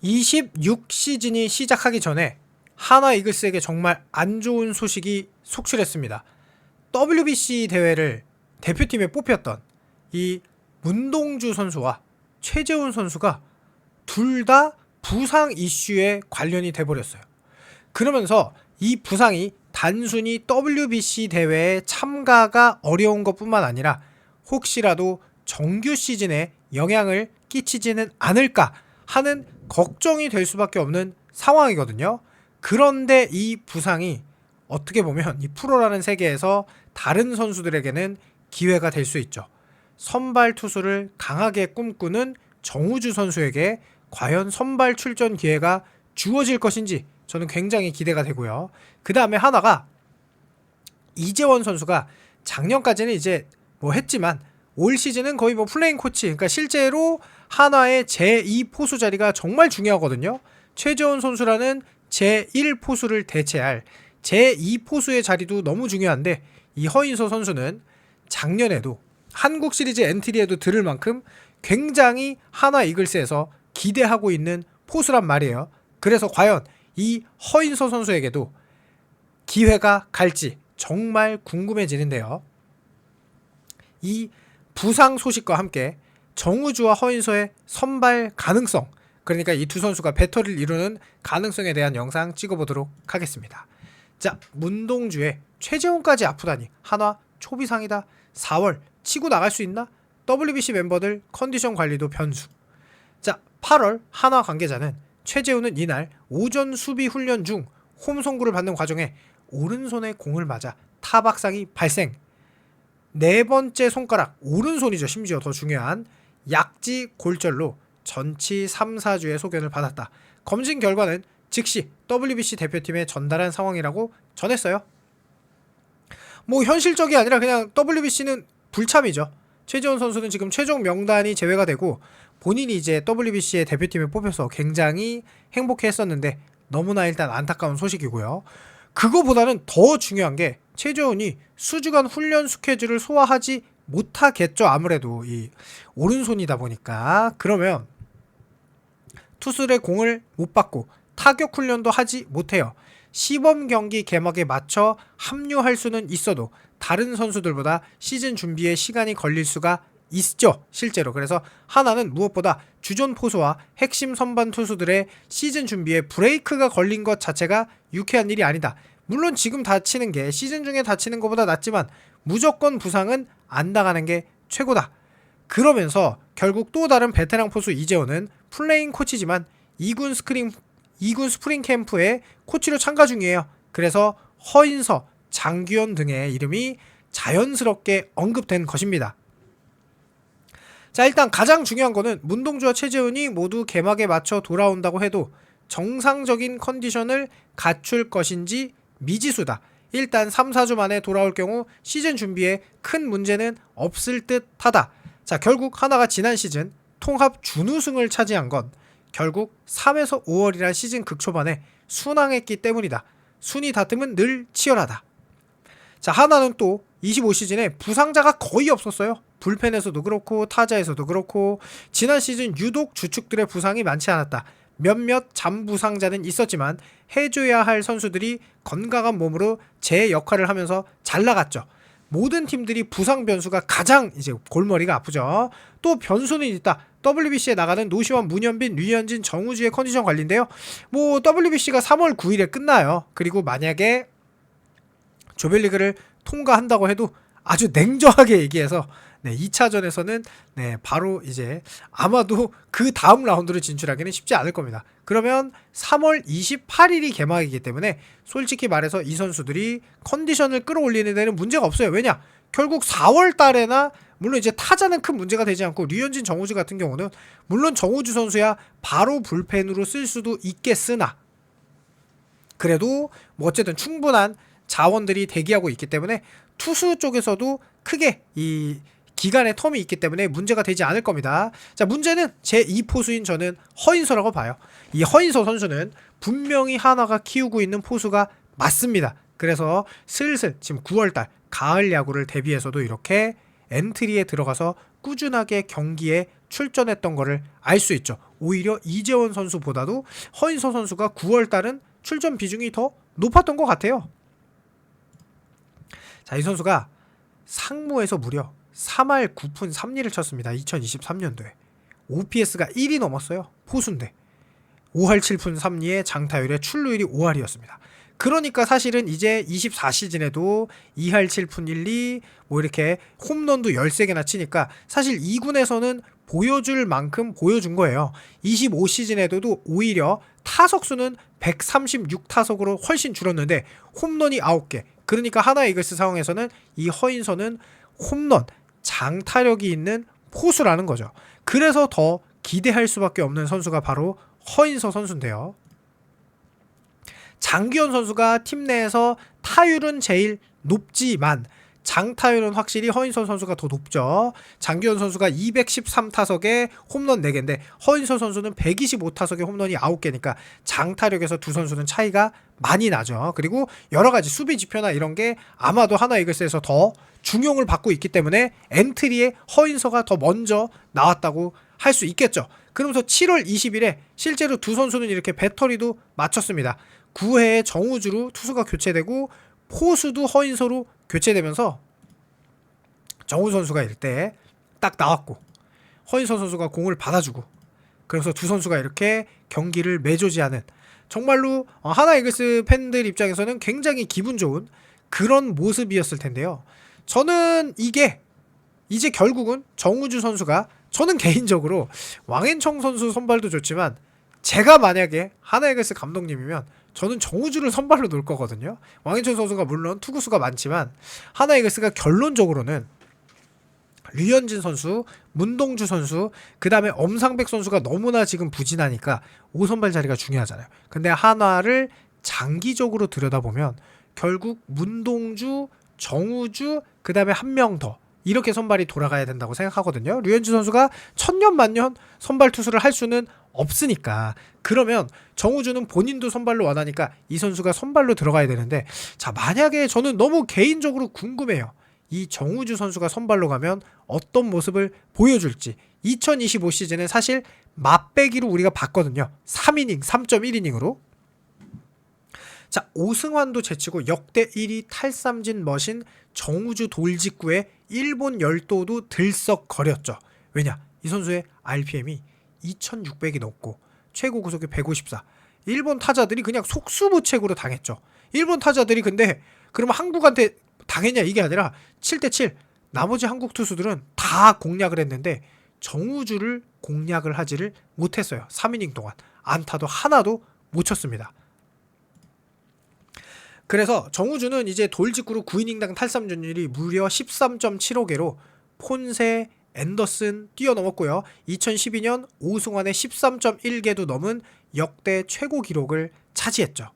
26 시즌이 시작하기 전에 한화 이글스에게 정말 안 좋은 소식이 속출했습니다. WBC 대회를 대표팀에 뽑혔던 이 문동주 선수와 최재훈 선수가 둘 다 부상 이슈에 관련이 돼버렸어요. 그러면서 이 부상이 단순히 WBC 대회에 참가가 어려운 것뿐만 아니라 혹시라도 정규 시즌에 영향을 끼치지는 않을까 하는 걱정이 될 수밖에 없는 상황이거든요. 그런데 이 부상이 어떻게 보면 이 프로라는 세계에서 다른 선수들에게는 기회가 될 수 있죠. 선발 투수를 강하게 꿈꾸는 정우주 선수에게 과연 선발 출전 기회가 주어질 것인지 저는 굉장히 기대가 되고요. 그 다음에 하나가 이재원 선수가 작년까지는 이제 뭐 했지만 올 시즌은 거의 뭐 플레잉 코치, 그러니까 실제로 한화의 제2 포수 자리가 정말 중요하거든요. 최재원 선수라는 제1 포수를 대체할 제2 포수의 자리도 너무 중요한데 이 허인서 선수는 작년에도 한국 시리즈 엔트리에도 들을 만큼 굉장히 한화 이글스에서 기대하고 있는 포수란 말이에요. 그래서 과연 이 허인서 선수에게도 기회가 갈지 정말 궁금해지는데요. 이 부상 소식과 함께 정우주와 허인서의 선발 가능성, 그러니까 이 두 선수가 배터리를 이루는 가능성에 대한 영상 찍어보도록 하겠습니다. 자, 문동주의 최재훈까지 아프다니 한화 초비상이다. 4월 치고 나갈 수 있나? WBC 멤버들 컨디션 관리도 변수. 자, 8월 한화 관계자는 최재훈은 이날 오전 수비 훈련 중 홈송구를 받는 과정에 오른손에 공을 맞아 타박상이 발생. 네 번째 손가락, 오른손이죠. 심지어 더 중요한 약지 골절로 전치 3, 4주의 소견을 받았다. 검진 결과는 즉시 WBC 대표팀에 전달한 상황이라고 전했어요. 뭐 현실적이 아니라 그냥 WBC는 불참이죠. 최재훈 선수는 지금 최종 명단이 제외가 되고 본인이 이제 WBC의 대표팀에 뽑혀서 굉장히 행복해했었는데 너무나 일단 안타까운 소식이고요. 그거보다는 더 중요한 게 최재훈이 수주간 훈련 스케줄을 소화하지 못하겠죠. 아무래도 이 오른손이다 보니까. 그러면 투수의 공을 못 받고 타격 훈련도 하지 못해요. 시범 경기 개막에 맞춰 합류할 수는 있어도 다른 선수들보다 시즌 준비에 시간이 걸릴 수가 있죠. 실제로. 그래서 하나는 무엇보다 주전 포수와 핵심 선반 투수들의 시즌 준비에 브레이크가 걸린 것 자체가 유쾌한 일이 아니다. 물론 지금 다치는 게 시즌 중에 다치는 것보다 낫지만 무조건 부상은 안 당하는 게 최고다. 그러면서 결국 또 다른 베테랑 포수 이재호는 플레잉 코치지만 2군 스프링 캠프에 코치로 참가 중이에요. 그래서 허인서, 장규현 등의 이름이 자연스럽게 언급된 것입니다. 자, 일단 가장 중요한 거는 문동주와 최재훈이 모두 개막에 맞춰 돌아온다고 해도 정상적인 컨디션을 갖출 것인지 미지수다. 일단 3, 4주 만에 돌아올 경우 시즌 준비에 큰 문제는 없을 듯 하다. 자, 결국 하나가 지난 시즌 통합 준우승을 차지한 건 결국 3에서 5월이란 시즌 극초반에 순항했기 때문이다. 순위 다툼은 늘 치열하다. 자, 하나는 또 25시즌에 부상자가 거의 없었어요. 불펜에서도 그렇고 타자에서도 그렇고 지난 시즌 유독 주축들의 부상이 많지 않았다. 몇몇 잠부상자는 있었지만 해줘야 할 선수들이 건강한 몸으로 제 역할을 하면서 잘 나갔죠. 모든 팀들이 부상 변수가 가장 이제 골머리가 아프죠. 또 변수는 있다. WBC에 나가는 노시환, 문현빈, 류현진, 정우주의 컨디션 관리인데요. 뭐 WBC가 3월 9일에 끝나요. 그리고 만약에 조별리그를 통과한다고 해도 아주 냉정하게 얘기해서 2차전에서는 바로 이제 아마도 그 다음 라운드로 진출하기는 쉽지 않을 겁니다. 그러면 3월 28일이 개막이기 때문에 솔직히 말해서 이 선수들이 컨디션을 끌어올리는 데는 문제가 없어요. 왜냐? 결국 4월 달에나 물론 이제 타자는 큰 문제가 되지 않고 류현진, 정우주 같은 경우는 물론 정우주 선수야 바로 불펜으로 쓸 수도 있겠으나 그래도 뭐 어쨌든 충분한 자원들이 대기하고 있기 때문에 투수 쪽에서도 크게 이 기간의 텀이 있기 때문에 문제가 되지 않을 겁니다. 자, 문제는 제2포수인 저는 허인서라고 봐요. 이 허인서 선수는 분명히 하나가 키우고 있는 포수가 맞습니다. 그래서 슬슬 지금 9월달 가을 야구를 대비해서도 이렇게 엔트리에 들어가서 꾸준하게 경기에 출전했던 거를 알 수 있죠. 오히려 이재원 선수보다도 허인서 선수가 9월달은 출전 비중이 더 높았던 것 같아요. 자, 이 선수가 상무에서 무려 3할 9푼 3리를 쳤습니다. 2023년도에. OPS가 1이 넘었어요. 포수인데. 5할 7푼 3리에 장타율의 출루율이 5할이었습니다. 그러니까 사실은 이제 24시즌에도 2할 7푼 1리 뭐 이렇게 홈런도 13개나 치니까 사실 2군에서는 보여줄 만큼 보여준 거예요. 25시즌에도 오히려 타석수는 136타석으로 훨씬 줄었는데 홈런이 9개. 그러니까 하나 이글스 상황에서는 이 허인서는 홈런, 장타력이 있는 포수라는 거죠. 그래서 더 기대할 수밖에 없는 선수가 바로 허인서 선수인데요. 장기현 선수가 팀 내에서 타율은 제일 높지만 장타율은 확실히 허인서 선수가 더 높죠. 장기현 선수가 213타석에 홈런 4개인데 허인서 선수는 125타석에 홈런이 9개니까 장타력에서 두 선수는 차이가 많이 나죠. 그리고 여러가지 수비 지표나 이런 게 아마도 하나 이글스에서 더 중용을 받고 있기 때문에 엔트리에 허인서가 더 먼저 나왔다고 할 수 있겠죠. 그러면서 7월 20일에 실제로 두 선수는 이렇게 배터리도 맞췄습니다. 9회에 정우주로 투수가 교체되고 포수도 허인서로 교체되면서 정우 선수가 이때 딱 나왔고 허인서 선수가 공을 받아주고 그래서 두 선수가 이렇게 경기를 매조지하는 정말로 하나 이글스 팬들 입장에서는 굉장히 기분 좋은 그런 모습이었을 텐데요. 저는 이게 이제 결국은 정우주 선수가 저는 개인적으로 왕앤청 선수 선발도 좋지만 제가 만약에 하나 이글스 감독님이면 저는 정우주를 선발로 놓을 거거든요. 왕앤청 선수가 물론 투구수가 많지만 하나 이글스가 결론적으로는 류현진 선수, 문동주 선수, 그 다음에 엄상백 선수가 너무나 지금 부진하니까 5선발 자리가 중요하잖아요. 근데 한화를 장기적으로 들여다보면 결국 문동주, 정우주, 그 다음에 한 명 더 이렇게 선발이 돌아가야 된다고 생각하거든요. 류현진 선수가 천년만년 선발 투수를 할 수는 없으니까 그러면 정우주는 본인도 선발로 원하니까 이 선수가 선발로 들어가야 되는데 자 만약에 저는 너무 개인적으로 궁금해요. 이 정우주 선수가 선발로 가면 어떤 모습을 보여줄지 2025 시즌에 사실 맛배기로 우리가 봤거든요. 3이닝 3.1이닝으로 자 오승환도 제치고 역대 1위 탈삼진 머신 정우주 돌직구에 일본 열도도 들썩거렸죠. 왜냐 이 선수의 RPM이 2600이 넘고 최고 구속이 154. 일본 타자들이 그냥 속수무책으로 당했죠. 일본 타자들이 근데 그러면 한국한테 당했냐 이게 아니라 7대7 나머지 한국 투수들은 다 공략을 했는데 정우주를 공략을 하지를 못했어요. 3이닝 동안 안타도 하나도 못 쳤습니다. 그래서 정우주는 이제 돌직구로 9이닝당 탈삼진율이 무려 13.75개로 폰세, 앤더슨 뛰어넘었고요. 2012년 오승환의 13.1개도 넘은 역대 최고 기록을 차지했죠.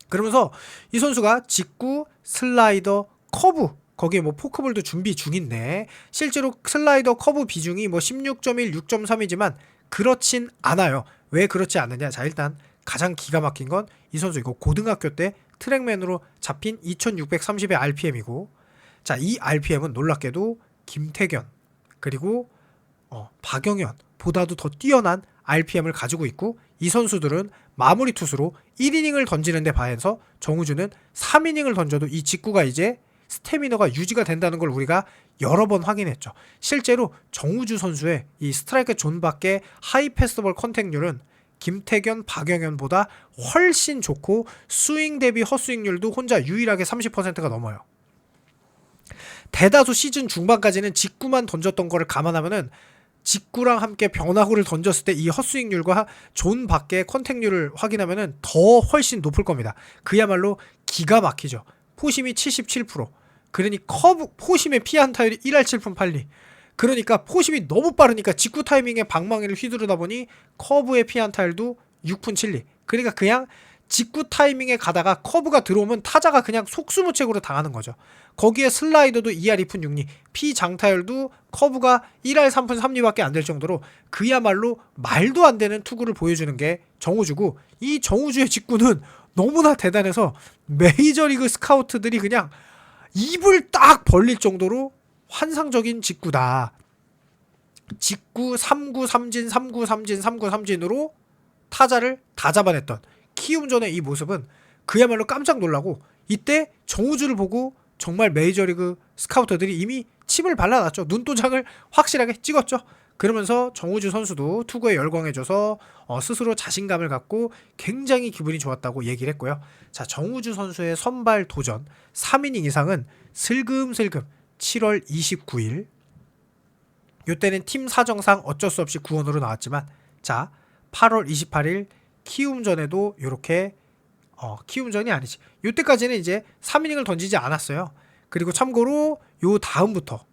그러면서 이 선수가 직구, 슬라이더, 커브 거기에 뭐 포크볼도 준비 중인데 실제로 슬라이더 커브 비중이 뭐 16.1, 6.3이지만 그렇진 않아요. 왜 그렇지 않느냐? 자 일단 가장 기가 막힌 건 이 선수 이거 고등학교 때 트랙맨으로 잡힌 2630의 RPM이고 자 이 RPM은 놀랍게도 김태견 그리고 박영현 보다도 더 뛰어난 RPM을 가지고 있고 이 선수들은 마무리 투수로 1이닝을 던지는 데 반해서 정우주는 3이닝을 던져도 이 직구가 이제 스태미너가 유지가 된다는 걸 우리가 여러 번 확인했죠. 실제로 정우주 선수의 이 스트라이크 존 밖의 하이 패스트볼 컨택률은 김태견, 박영현보다 훨씬 좋고 스윙 대비 헛스윙률도 혼자 유일하게 30%가 넘어요. 대다수 시즌 중반까지는 직구만 던졌던 거를 감안하면은 직구랑 함께 변화구를 던졌을 때 이 헛스윙률과 존 밖의 컨택률을 확인하면은 더 훨씬 높을 겁니다. 그야말로 기가 막히죠. 포심이 77%. 그러니 커브 포심의 피안타율이 1할 7푼 8리. 그러니까 포심이 너무 빠르니까 직구 타이밍에 방망이를 휘두르다 보니 커브의 피안타율도 6푼 7리. 그러니까 그냥 직구 타이밍에 가다가 커브가 들어오면 타자가 그냥 속수무책으로 당하는 거죠. 거기에 슬라이더도 2할 2푼 6리, 피장타율도 커브가 1할 3푼 3리밖에 안 될 정도로 그야말로 말도 안 되는 투구를 보여주는 게 정우주고 이 정우주의 직구는 너무나 대단해서 메이저리그 스카우트들이 그냥 입을 딱 벌릴 정도로 환상적인 직구다. 직구 3구 3진 3구 3진 3구 3진으로 타자를 다 잡아냈던 키움전의 이 모습은 그야말로 깜짝 놀라고, 이때 정우주를 보고 정말 메이저리그 스카우터들이 이미 침을 발라놨죠. 눈도장을 확실하게 찍었죠. 그러면서 정우주 선수도 투구에 열광해줘서 스스로 자신감을 갖고 굉장히 기분이 좋았다고 얘기를 했고요. 자, 정우주 선수의 선발 도전 3이닝 이상은 슬금슬금 7월 29일, 이때는 팀 사정상 어쩔 수 없이 구원으로 나왔지만, 자 8월 28일 키움전에도 이렇게 키움전이 아니지, 이때까지는 이제 3이닝을 던지지 않았어요. 그리고 참고로 요 다음부터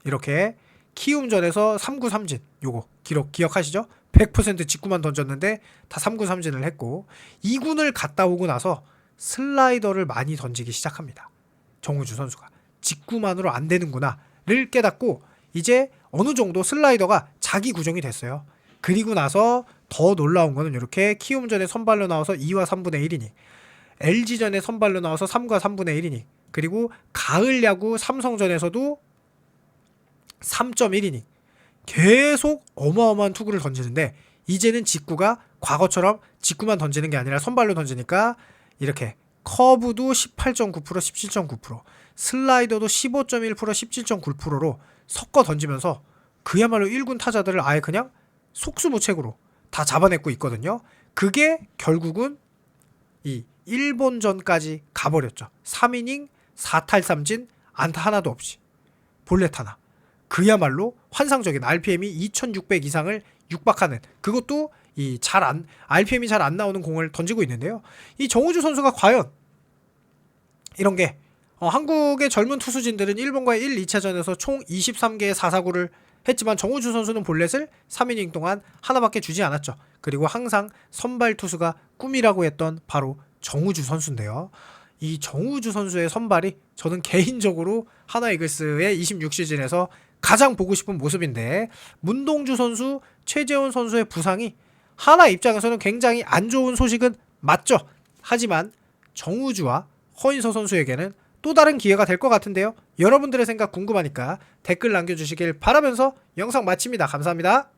이렇게 키움전에서 3구 3진, 요거 기록 기억하시죠? 100% 직구만 던졌는데 다 3구 3진을 했고, 2군을 갔다 오고 나서 슬라이더를 많이 던지기 시작합니다. 정우주 선수가 직구만으로 안 되는구나를 깨닫고 이제 어느 정도 슬라이더가 자기 구종이 됐어요. 그리고 나서 더 놀라운 거는 이렇게 키움전에 선발로 나와서 2와 3분의 1이닝, LG전에 선발로 나와서 3과 3분의 1이닝, 그리고 가을 야구 삼성전에서도 3.1이닝 계속 어마어마한 투구를 던지는데, 이제는 직구가 과거처럼 직구만 던지는 게 아니라 선발로 던지니까 이렇게 커브도 18.9%, 17.9%, 슬라이더도 15.1%, 17.9%로 섞어 던지면서 그야말로 1군 타자들을 아예 그냥 속수무책으로 다 잡아내고 있거든요. 그게 결국은 이 일본전까지 가버렸죠. 3이닝 4탈3진 안타 하나도 없이 볼넷 하나, 그야말로 환상적인 RPM이 2600 이상을 육박하는, 그것도 RPM이 잘 안 나오는 공을 던지고 있는데요. 이 정우주 선수가 과연 이런 게 한국의 젊은 투수진들은 일본과의 1, 2차전에서 총 23개의 4사구를 했지만 정우주 선수는 볼넷을 3이닝 동안 하나밖에 주지 않았죠. 그리고 항상 선발 투수가 꿈이라고 했던 바로 정우주 선수인데요. 이 정우주 선수의 선발이 저는 개인적으로 하나 이글스의 26시즌에서 가장 보고 싶은 모습인데, 문동주 선수, 최재훈 선수의 부상이 하나 입장에서는 굉장히 안 좋은 소식은 맞죠. 하지만 정우주와 허인서 선수에게는 또 다른 기회가 될 것 같은데요. 여러분들의 생각 궁금하니까 댓글 남겨주시길 바라면서 영상 마칩니다. 감사합니다.